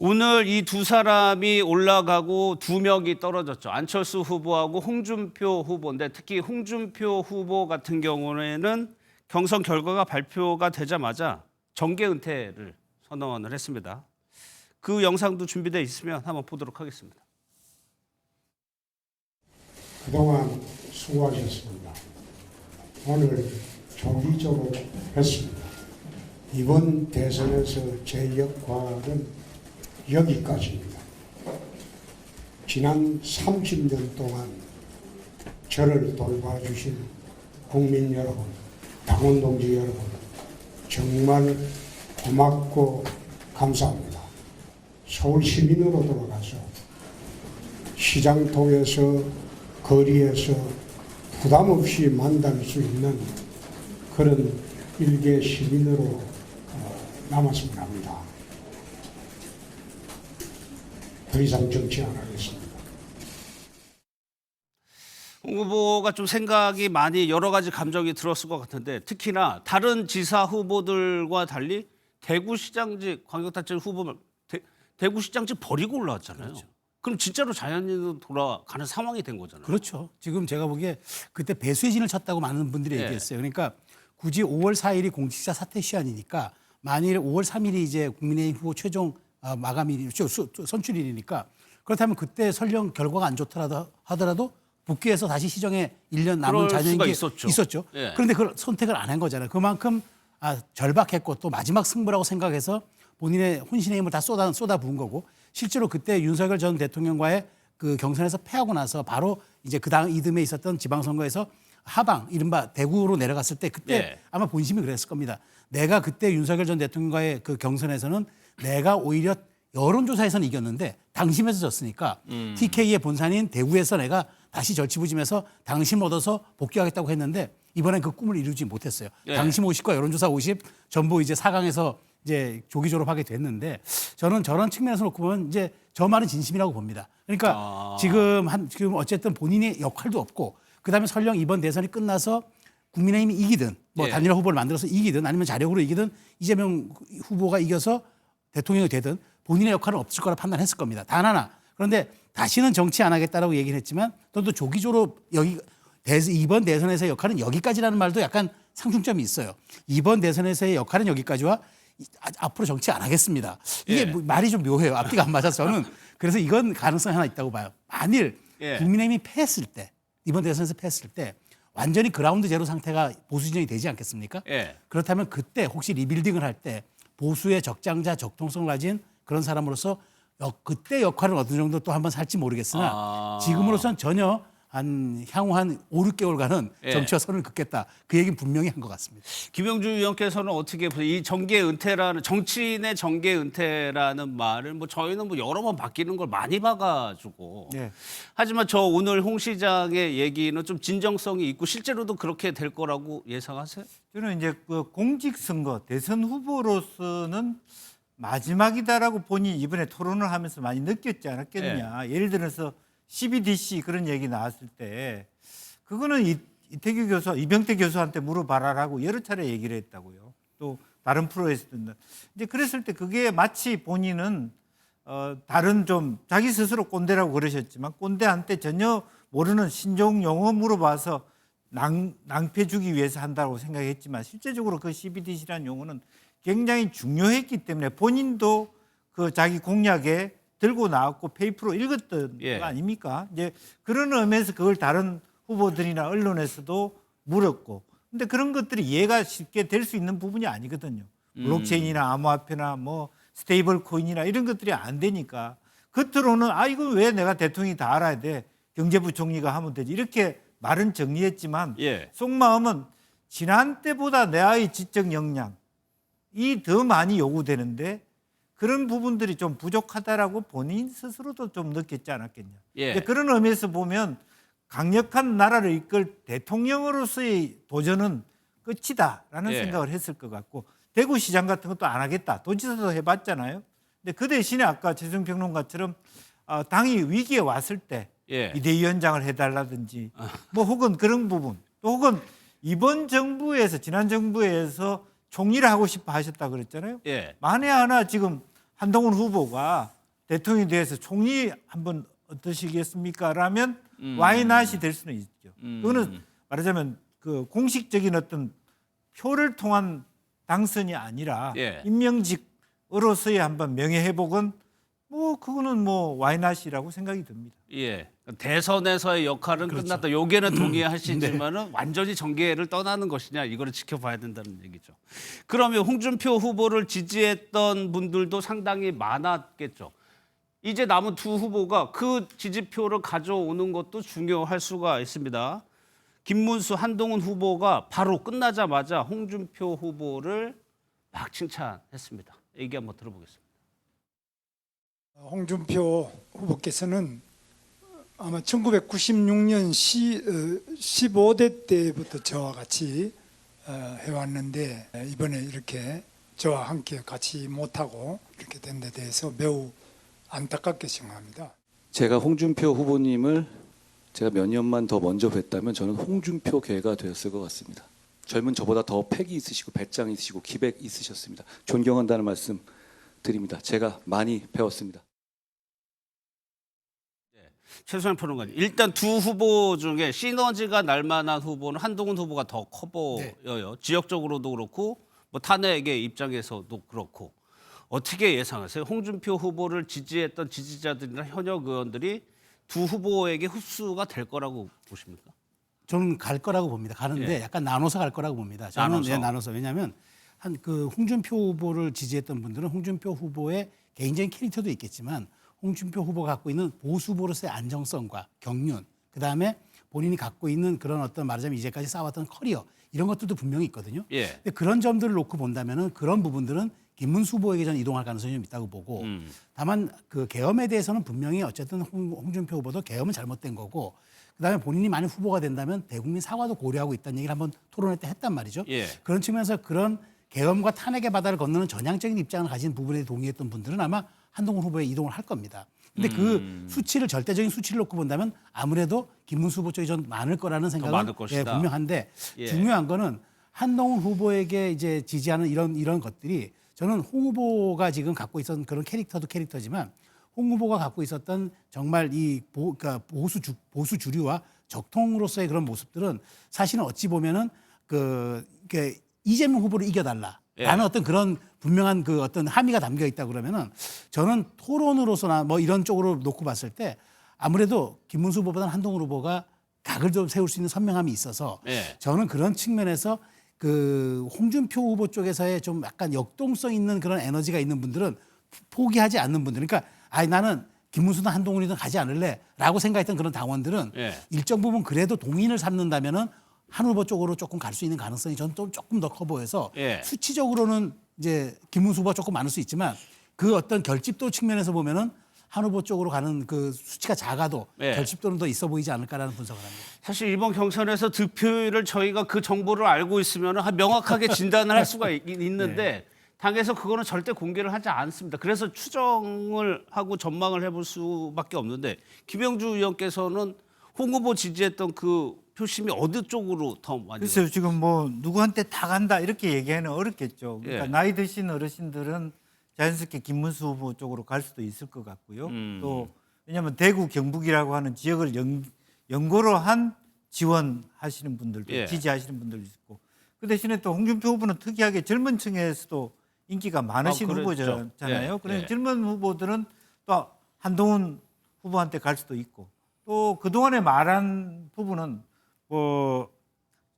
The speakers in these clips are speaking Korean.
오늘 이 두 사람이 올라가고 두 명이 떨어졌죠. 안철수 후보하고 홍준표 후보인데 특히 홍준표 후보 같은 경우에는 경선 결과가 발표가 되자마자 정계 은퇴를 선언을 했습니다. 그 영상도 준비되어 있으면 한번 보도록 하겠습니다. 그동안 수고하셨습니다. 오늘 조기적으로 뵙습니다. 이번 대선에서 제 역할은 여기까지입니다. 지난 30년 동안 저를 돌봐주신 국민 여러분, 당원 동지 여러분, 정말 고맙고 감사합니다. 서울 시민으로 돌아가서 시장통에서 거리에서 부담 없이 만날 수 있는 그런 일개 시민으로 남았으면 합니다. 더 이상 정치 안 하겠습니다. 홍 후보가 좀 생각이 많이 여러 가지 감정이 들었을 것 같은데 특히나 다른 지사 후보들과 달리 대구시장직 광역단체 후보를 대구시장직 버리고 올라왔잖아요. 그렇죠. 그럼 진짜로 자연인으로 돌아가는 상황이 된 거잖아요. 그렇죠. 지금 제가 보기에 그때 배수의 진을 쳤다고 많은 분들이 얘기했어요. 그러니까 굳이 5월 4일이 공직자 사퇴 시한이니까 만일 5월 3일이 이제 국민의힘 후보 최종 마감일이 선출일이니까 그렇다면 그때 설령 결과가 안 좋더라도 하더라도 복귀해서 다시 시정에 1년 남은 자녀인 게 있었죠. 예. 그런데 그걸 선택을 안 한 거잖아요. 그만큼 절박했고 또 마지막 승부라고 생각해서 본인의 혼신의 힘을 다 쏟아부은 거고 실제로 그때 윤석열 전 대통령과의 그 경선에서 패하고 나서 바로 이제 그 다음 이듬해 있었던 지방선거에서 하방 이른바 대구로 내려갔을 때 그때 아마 본심이 그랬을 겁니다. 내가 그때 윤석열 전 대통령과의 그 경선에서는 내가 오히려 여론조사에서는 이겼는데 당심에서 졌으니까 TK의 본산인 대구에서 내가 다시 절치부짐해서 당심 얻어서 복귀하겠다고 했는데 이번엔 그 꿈을 이루지 못했어요. 당심 50과 여론조사 50 전부 이제 4강에서 이제 조기 졸업하게 됐는데 저는 저런 측면에서 놓고 보면 이제 저 말은 진심이라고 봅니다. 그러니까 지금 어쨌든 본인의 역할도 없고 그다음에 설령 이번 대선이 끝나서 국민의힘이 이기든 뭐 단일화 후보를 만들어서 이기든 아니면 자력으로 이기든 이재명 후보가 이겨서 대통령이 되든 본인의 역할은 없을 거라 판단했을 겁니다. 단 하나. 그런데 다시는 정치 안 하겠다라고 얘기를 했지만 또 조기 졸업 이번 대선에서의 역할은 여기까지라는 말도 약간 상충점이 있어요. 이번 대선에서의 역할은 여기까지와 앞으로 정치 안 하겠습니다. 이게 말이 좀 묘해요. 앞뒤가 안 맞아서 저는 그래서 이건 가능성이 하나 있다고 봐요. 만일 국민의힘이 패했을 때 이번 대선에서 패했을 때 완전히 그라운드 제로 상태가 보수 진영이 되지 않겠습니까? 그렇다면 그때 혹시 리빌딩을 할 때 보수의 적장자 적통성을 가진 그런 사람으로서 그때 역할은 어느 정도 또 한번 살지 모르겠으나 지금으로선 전혀 향후 한 5, 6개월간은 정치와 선을 긋겠다. 그 얘기는 분명히 한 것 같습니다. 김영주 의원께서는 어떻게 보세요? 이 정계 은퇴라는 정치인의 정계 은퇴라는 말을 뭐 저희는 뭐 여러 번 바뀌는 걸 많이 봐가지고 하지만 저 오늘 홍 시장의 얘기는 좀 진정성이 있고 실제로도 그렇게 될 거라고 예상하세요? 저는 이제 그 공직선거 대선 후보로서는 마지막이다라고 본인이 이번에 토론을 하면서 많이 느꼈지 않았겠느냐. 예를 들어서 CBDC 그런 얘기 나왔을 때 그거는 이태규 교수, 이병태 교수한테 물어봐라라고 여러 차례 얘기를 했다고요. 또 다른 프로에서도 이제 그랬을 때 그게 마치 본인은 다른 좀 자기 스스로 꼰대라고 그러셨지만 꼰대한테 전혀 모르는 신종 용어 물어봐서 낭패 주기 위해서 한다고 생각했지만 실제적으로 그 CBDC라는 용어는 굉장히 중요했기 때문에 본인도 그 자기 공약에 들고 나왔고 페이퍼로 읽었던 거 아닙니까? 이제 그런 의미에서 그걸 다른 후보들이나 언론에서도 물었고, 근데 그런 것들이 이해가 쉽게 될 수 있는 부분이 아니거든요. 블록체인이나 암호화폐나 뭐 스테이블 코인이나 이런 것들이 안 되니까 겉으로는 이거 왜 내가 대통령이 다 알아야 돼? 경제부총리가 하면 되지. 이렇게 말은 정리했지만 속마음은 지난 때보다 내 아이 지적 역량이 더 많이 요구되는데 그런 부분들이 좀 부족하다라고 본인 스스로도 좀 느꼈지 않았겠냐. 그런 의미에서 보면 강력한 나라를 이끌 대통령으로서의 도전은 끝이다라는 생각을 했을 것 같고 대구시장 같은 것도 안 하겠다. 도지사도 해봤잖아요. 근데 그 대신에 아까 최승 평론가처럼 당이 위기에 왔을 때 비대위원장을 해달라든지 뭐 혹은 그런 부분 또 혹은 이번 정부에서 지난 정부에서 총리를 하고 싶어 하셨다 그랬잖아요. 만에 하나 지금 한동훈 후보가 대통령이 돼서 총리 한번 어떠시겠습니까? 라면 와이낫이 될 수는 있죠. 그거는 말하자면 그 공식적인 어떤 표를 통한 당선이 아니라 예. 임명직으로서의 한번 명예 회복은 뭐 그거는 뭐 와이낫이라고 생각이 듭니다. 예. 대선에서의 역할은 끝났다. 요게는 동의하시지만은 완전히 정계를 떠나는 것이냐 이거를 지켜봐야 된다는 얘기죠. 그러면 홍준표 후보를 지지했던 분들도 상당히 많았겠죠. 이제 남은 두 후보가 그 지지표를 가져오는 것도 중요할 수가 있습니다. 김문수, 한동훈 후보가 바로 끝나자마자 홍준표 후보를 막 칭찬했습니다. 얘기 한번 들어보겠습니다. 홍준표 후보께서는 아마 1996년 15대 때부터 저와 같이 해왔는데 이번에 이렇게 저와 함께 같이 못하고 이렇게 된 데 대해서 매우 안타깝게 생각합니다. 제가 홍준표 후보님을 제가 몇 년만 더 먼저 뵀다면 저는 홍준표계가 되었을 것 같습니다. 젊은 저보다 더 패기 있으시고 배짱 있으시고 기백 있으셨습니다. 존경한다는 말씀 드립니다. 제가 많이 배웠습니다. 최소한 평론가님, 일단 두 후보 중에 시너지가 날 만한 후보는 한동훈 후보가 더 커 보여요. 지역적으로도 그렇고 뭐 탄핵의 입장에서도 그렇고. 어떻게 예상하세요? 홍준표 후보를 지지했던 지지자들이나 현역 의원들이 두 후보에게 흡수가 될 거라고 보십니까? 저는 갈 거라고 봅니다. 가는데 예. 약간 나눠서 갈 거라고 봅니다. 저는 나눠서? 나눠서. 왜냐하면 한 그 홍준표 후보를 지지했던 분들은 홍준표 후보의 개인적인 캐릭터도 있겠지만 홍준표 후보가 갖고 있는 보수 후보로서의 안정성과 경륜, 그다음에 본인이 갖고 있는 그런 어떤 말하자면 이제까지 쌓아왔던 커리어 이런 것들도 분명히 있거든요. 예. 근데 그런 점들을 놓고 본다면은 그런 부분들은 김문수 후보에게 저는 이동할 가능성이 좀 있다고 보고 다만 그 계엄에 대해서는 분명히 어쨌든 홍준표 후보도 계엄은 잘못된 거고 그다음에 본인이 만약 후보가 된다면 대국민 사과도 고려하고 있다는 얘기를 한번 토론회 때 했단 말이죠. 예. 그런 측면에서 그런 계엄과 탄핵의 바다를 건너는 전향적인 입장을 가진 부분에 동의했던 분들은 아마 한동훈 후보에 이동을 할 겁니다. 근데 그 수치를 절대적인 수치를 놓고 본다면 아무래도 김문수 후보 쪽이 좀 많을 거라는 생각은 많을 것이다. 분명한데 예. 중요한 거는 한동훈 후보에게 이제 지지하는 이런 것들이 저는 홍 후보가 지금 갖고 있었던 그런 캐릭터도 캐릭터지만 홍 후보가 갖고 있었던 정말 이 그러니까 보수 주류와 적통으로서의 그런 모습들은 사실은 어찌 보면은 이재명 후보를 이겨달라라는 예. 어떤 그런 분명한 그 어떤 함의가 담겨 있다 그러면은 저는 토론으로서나 뭐 이런 쪽으로 놓고 봤을 때 아무래도 김문수 후보보다는 한동훈 후보가 각을 좀 세울 수 있는 선명함이 있어서 예. 저는 그런 측면에서 그 홍준표 후보 쪽에서의 좀 약간 역동성 있는 그런 에너지가 있는 분들은 포기하지 않는 분들, 그러니까 나는 김문수든 한동훈이든 가지 않을래라고 생각했던 그런 당원들은 예. 일정 부분 그래도 동의를 삼는다면은 한 후보 쪽으로 조금 갈 수 있는 가능성이 저는 또 조금 더 커 보여서 예. 수치적으로는 이제 김문수 후보가 조금 많을 수 있지만 그 어떤 결집도 측면에서 보면은 한 후보 쪽으로 가는 그 수치가 작아도 예. 결집도는 더 있어 보이지 않을까라는 분석을 합니다. 사실 이번 경선에서 득표율을 저희가 그 정보를 알고 있으면 명확하게 진단을 할 수가 있는데 당에서 그거는 절대 공개를 하지 않습니다. 그래서 추정을 하고 전망을 해볼 수밖에 없는데 김영주 의원께서는 홍 후보 지지했던 그 표심이 어느 쪽으로 더 많이? 글쎄요, 지금 뭐 누구한테 다 간다 이렇게 얘기하기는 어렵겠죠. 그러니까 예. 나이 드신 어르신들은 자연스럽게 김문수 후보 쪽으로 갈 수도 있을 것 같고요. 또 왜냐하면 대구 경북이라고 하는 지역을 연고로 한 지원하시는 분들도 예. 지지하시는 분들도 있고 그 대신에 또 홍준표 후보는 특이하게 젊은 층에서도 인기가 많으신 그랬죠. 후보잖아요. 예. 그래서 예. 젊은 후보들은 또 한동훈 후보한테 갈 수도 있고 또 그동안에 말한 부분은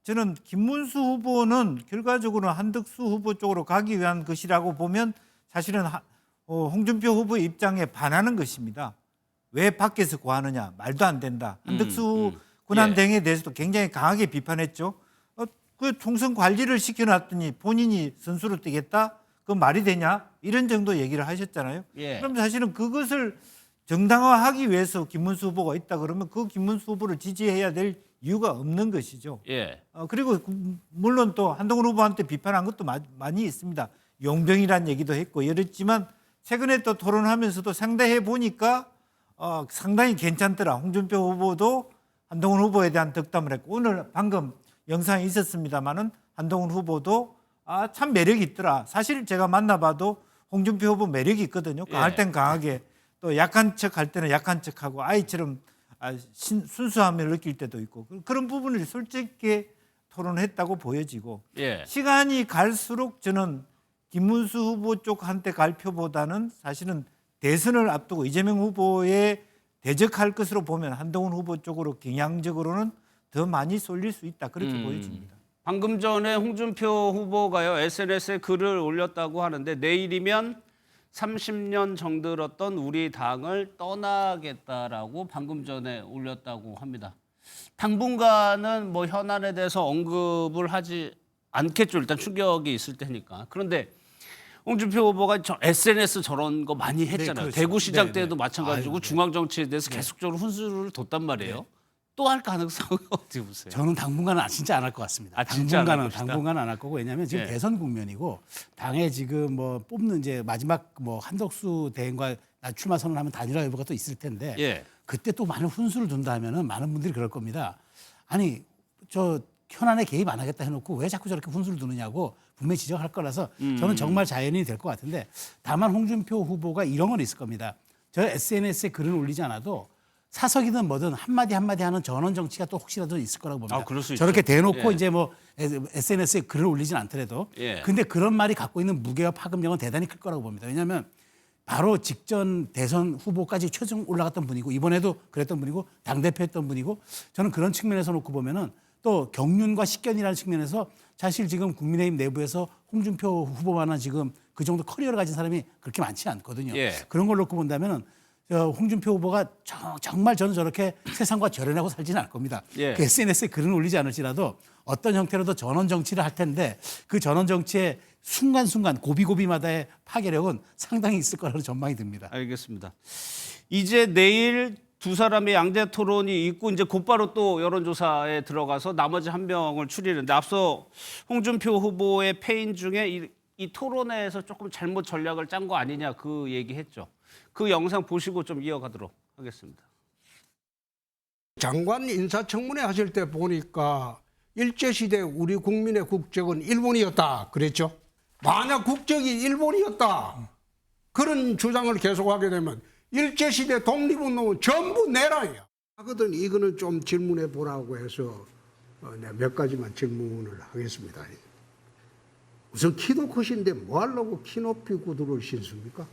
저는 김문수 후보는 결과적으로 한덕수 후보 쪽으로 가기 위한 것이라고 보면 사실은 홍준표 후보의 입장에 반하는 것입니다. 왜 밖에서 구하느냐 말도 안 된다. 한덕수 군한 예. 등에 대해서도 굉장히 강하게 비판했죠. 그 총선 관리를 시켜놨더니 본인이 선수로 뛰겠다? 그 말이 되냐? 이런 정도 얘기를 하셨잖아요. 예. 그럼 사실은 그것을 정당화하기 위해서 김문수 후보가 있다 그러면 그 김문수 후보를 지지해야 될 이유가 없는 것이죠. 예. 그리고 물론 또 한동훈 후보한테 비판한 것도 많이 있습니다. 용병이란 얘기도 했고 이랬지만 최근에 또 토론하면서도 상대해 보니까 상당히 괜찮더라. 홍준표 후보도 한동훈 후보에 대한 덕담을 했고 오늘 방금 영상이 있었습니다마는 한동훈 후보도 참 매력이 있더라. 사실 제가 만나봐도 홍준표 후보 매력이 있거든요. 강할 예. 땐 강하게 또 약한 척 할 때는 약한 척하고 아이처럼 순수함을 느낄 때도 있고 그런 부분을 솔직히 토론했다고 보여지고 예. 시간이 갈수록 저는 김문수 후보 쪽한테 갈 표보다는 사실은 대선을 앞두고 이재명 후보에 대적할 것으로 보면 한동훈 후보 쪽으로 경향적으로는 더 많이 쏠릴 수 있다 그렇게 보여집니다. 방금 전에 홍준표 후보가요 SNS에 글을 올렸다고 하는데 내일이면 30년 정들었던 우리 당을 떠나겠다라고 방금 전에 올렸다고 합니다. 당분간은 뭐 현안에 대해서 언급을 하지 않겠죠. 일단 충격이 있을 테니까. 그런데 홍준표 후보가 SNS 저런 거 많이 했잖아요. 그렇죠. 대구시장 네, 때도 네. 마찬가지고 아유, 네. 중앙 정치에 대해서 계속적으로 훈수를 뒀단 말이에요. 또 할 가능성은 어떻게 보세요? 저는 당분간은 진짜 안 할 것 같습니다. 아, 진짜 안할 것이다? 당분간은 안 할 거고 왜냐하면 지금 예. 대선 국면이고 당에 지금 뭐 뽑는 이제 마지막 뭐 한덕수 대행과 출마 선언하면 단일화 여부가 또 있을 텐데 예. 그때 또 많은 훈수를 둔다 하면은 많은 분들이 그럴 겁니다. 아니 저 현안에 개입 안 하겠다 해놓고 왜 자꾸 저렇게 훈수를 두느냐고 분명히 지적할 거라서 저는 정말 자연인이 될 것 같은데 다만 홍준표 후보가 이런 건 있을 겁니다. 저 SNS에 글을 올리지 않아도 사석이든 뭐든 한마디 한마디 하는 전원 정치가 또 혹시라도 있을 거라고 봅니다. 아, 그럴 수 저렇게 있죠. 대놓고 예. 이제 뭐 SNS에 글을 올리진 않더라도 예. 근데 그런 말이 갖고 있는 무게와 파급력은 대단히 클 거라고 봅니다. 왜냐하면 바로 직전 대선 후보까지 최종 올라갔던 분이고 이번에도 그랬던 분이고 당대표였던 분이고 저는 그런 측면에서 놓고 보면은 또 경륜과 식견이라는 측면에서 사실 지금 국민의힘 내부에서 홍준표 후보만한 지금 그 정도 커리어를 가진 사람이 그렇게 많지 않거든요. 예. 그런 걸 놓고 본다면은 홍준표 후보가 정말 저는 저렇게 세상과 절연하고 살지는 않을 겁니다. 예. 그 SNS에 글은 올리지 않을지라도 어떤 형태로도 전원 정치를 할 텐데 그 전원 정치의 순간순간 고비고비마다의 파괴력은 상당히 있을 거라는 전망이 듭니다. 알겠습니다. 이제 내일 두 사람의 양대 토론이 있고 이제 곧바로 또 여론조사에 들어가서 나머지 한 명을 추리는데 앞서 홍준표 후보의 패인 중에 이 토론회에서 조금 잘못 전략을 짠 거 아니냐 그 얘기했죠. 그 영상 보시고 좀 이어가도록 하겠습니다. 장관 인사청문회 하실 때 보니까 일제시대 우리 국민의 국적은 일본이었다 그랬죠. 만약 국적이 일본이었다 그런 주장을 계속하게 되면 일제시대 독립운동은 전부 내라야 하거든. 이거는 좀 질문해 보라고 해서 내가 몇 가지만 질문을 하겠습니다. 우선 키도 크신데 뭐 하려고 키 높이 구두를 신습니까?